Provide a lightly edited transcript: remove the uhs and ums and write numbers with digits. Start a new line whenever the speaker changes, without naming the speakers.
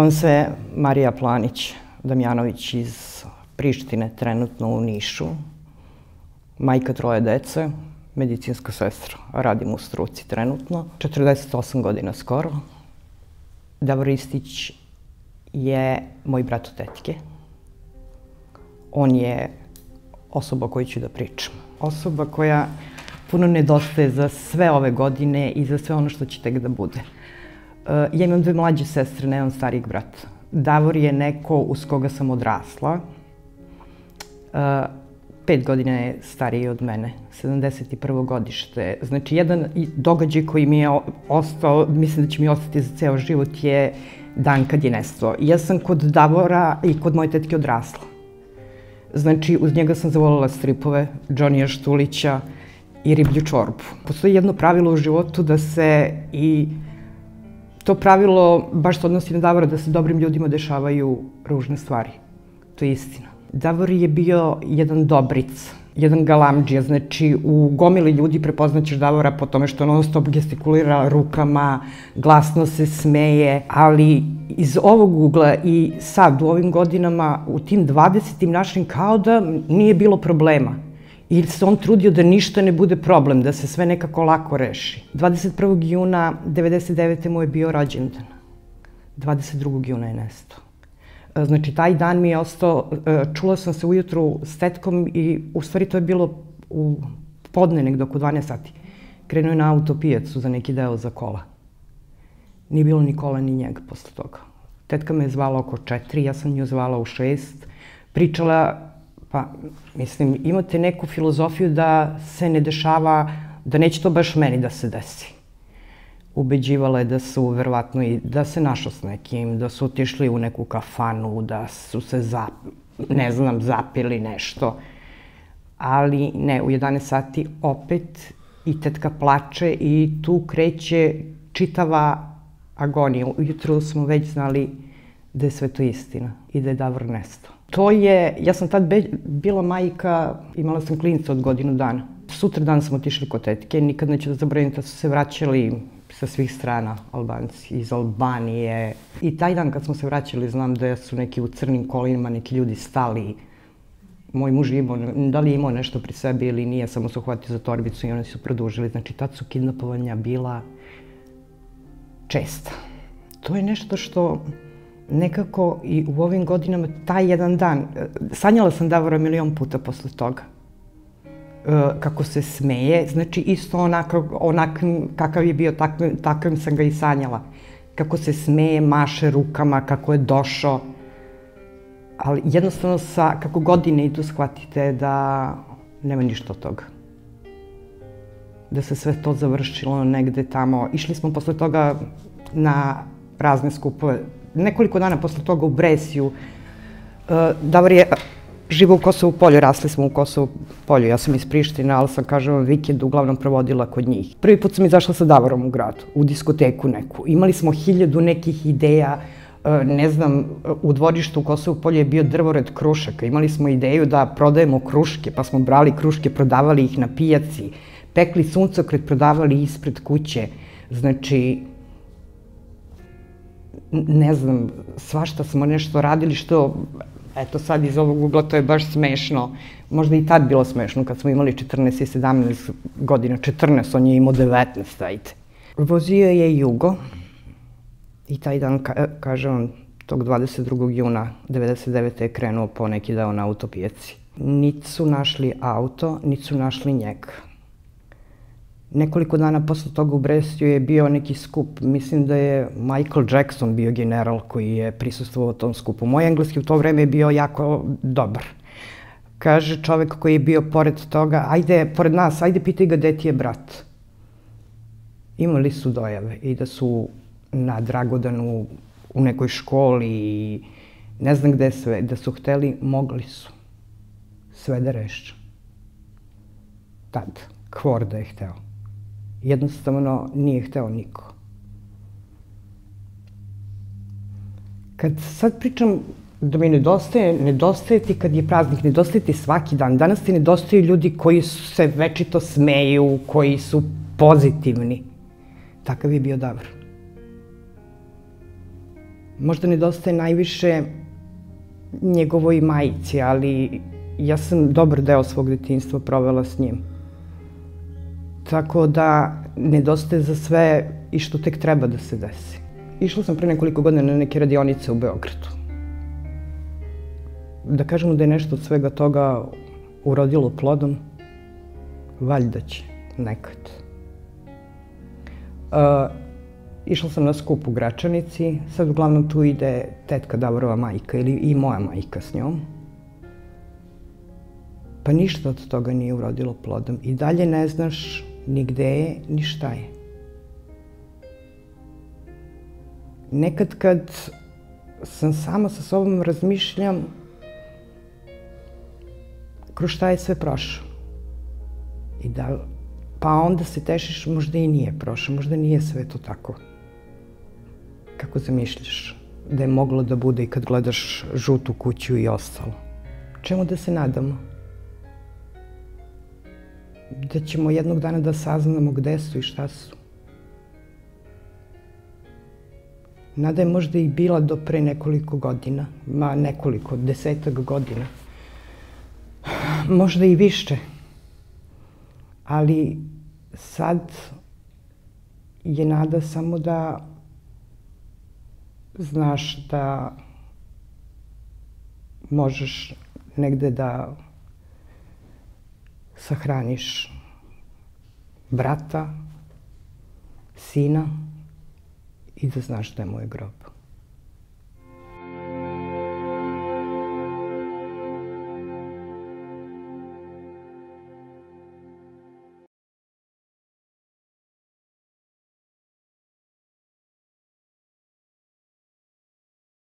Zovem se Marija Planić-Damjanović iz Prištine, trenutno u Nišu. Majka 3 dece, medicinska sestra, radim u struci trenutno. 48 godina skoro. Davor Ristić je moj brat od tetke. On je osoba o kojoj ću da pričam. Osoba koja puno nedostaje za sve ove godine i za sve ono što će tek da bude. Ja imam 2 mlađe sestre, nemam starijeg brata. Davor je neko uz koga sam odrasla. 5 godina je stariji od mene, 71. godište. Znači, jedan događaj koji mi je ostao, mislim da će mi ostati za ceo život, je dan kad je nestao. Ja sam kod Davora i kod moje tetke odrasla. Znači, uz njega sam zavoljela stripove, Džonija Štulića i riblju čorbu. Postoji jedno pravilo u životu da se i to pravilo baš se odnosi na Davora, da se dobrim ljudima dešavaju ružne stvari. To je istina. Davor je bio jedan dobric, jedan galamdžija, znači u gomili ljudi prepoznaćeš Davora po tome što non stop gestikulira rukama, glasno se smeje, ali iz ovog ugla i sad u ovim godinama, u tim 20. našim, kao da nije bilo problema. Ili se on trudio da ništa ne bude problem, da se sve nekako lako reši. 21. juna 1999. mu je bio rođendan. 22. juna je nestao. Znači, taj dan mi je ostao, čula sam se ujutru s tetkom i u stvari to je bilo u podne, negde oko 12 sati. Krenuo je na autopijacu za neki deo za kola. Nije bilo ni kola ni njega posle toga. Tetka me je zvala oko 4, ja sam nju zvala u 6. Pričala, pa mislim, imate neku filozofiju da se ne dešava, da neće to baš meni da se desi. Ubeđivala je da su verovatno i da se našao s nekim, da su otišli u neku kafanu, da su se, ne znam, zapili nešto. Ali ne, u 11 sati opet i tetka plače i tu kreće čitava agonija. Ujutru smo već znali da je sve to istina i da je Davor nestao. To je, ja sam tad bila majka, imala sam klinica od godinu dana. Sutradan smo otišli kod tetke, nikad neću da zaboravim da su se vraćali sa svih strana, Albanci, iz Albanije. I taj dan kad smo se vraćali, znam da su neki u crnim kolima, neki ljudi stali. Moj muž je imao, da li je imao nešto pri sebi ili nije, samo se uhvatio za torbicu i oni su produžili. Znači, tad su kidnapovanja bila česta. To je nešto što nekako i u ovim godinama, taj jedan dan, sanjala sam Davora milion puta posle toga. Kako se smeje, znači isto onakvim kakav je bio, takvim sam ga i sanjala. Kako se smeje, maše rukama, kako je došao. Ali jednostavno kako godine idu, shvatite da nema ništa od toga. Da se sve to završilo negde tamo. Išli smo posle toga na razne skupove. Nekoliko dana posle toga u Bresiju. Davor je živo u Kosovu Polju, rasli smo u Kosovu Polju. Ja sam iz Prištine, ali sam, kažem, vikend uglavnom provodila kod njih. Prvi put sam izašla sa Davorom u gradu, u diskoteku neku. Imali smo 1000 nekih ideja, ne znam, u dvorištu u Kosovu Polju je bio drvored krušaka. Imali smo ideju da prodajemo kruške, pa smo brali kruške, prodavali ih na pijaci, pekli suncokret, prodavali ispred kuće. Znači, ne znam, svašta smo nešto radili što, eto sad iz ovog ugla to je baš smešno. Možda i tad bilo smešno kad smo imali 14 i 17 godina. 14, on je imao 19, ajde. Vozio je Jugo i taj dan, kažem vam, tog 22. juna 1999. je krenuo po neki deo na autopijaci. Niti su našli auto, niti su našli njega. Nekoliko dana posle toga u Bresiju je bio neki skup, mislim da je Michael Jackson bio general koji je prisustvovao tom skupu. Moj engleski u to vreme je bio jako dobar. Kaže čovek koji je bio pored toga, ajde, pored nas, ajde pitaj ga gde ti je brat. Imali su dojave i da su na Dragodanu u nekoj školi i ne znam gde sve, da su hteli, mogli su sve da reše. Tad, Kvor da je hteo. Jednostavno nije hteo niko. Kad sad pričam da mi nedostaje ti kad je praznik, nedostaje ti svaki dan. Danas ti nedostaju ljudi koji se večito smeju, koji su pozitivni. Takav je bio Davor. Možda nedostaje najviše njegovoj majici, ali ja sam dobar deo svog detinjstva provela s njim. Tako da nedostaje za sve i što tek treba da se desi. Išla sam pre nekoliko godina na neke radionice u Beogradu. Da kažemo da je nešto od svega toga urodilo plodom, valjda će, nekad. Išla sam na skup u Gračanici, sad uglavnom tu ide tetka Davorova majka ili i moja majka s njom. Pa ništa od toga nije urodilo plodom i dalje ne znaš ni gde je, ni šta je. Nekad kad sam sama sa sobom razmišljam kroz šta je sve prošao. Pa onda se tešiš, možda i nije prošao, možda nije sve to tako. Kako zamišljaš da je moglo da bude i kad gledaš Žutu kuću i ostalo? Čemu da se nadamo? Da ćemo jednog dana da saznamo gde su i šta su. Nada je možda i bila do pre nekoliko godina, nekoliko, 10-ak godina. Možda i više. Ali sad je nada samo da znaš da možeš negde da sahraniš brata, sina i da znaš da je moj grob.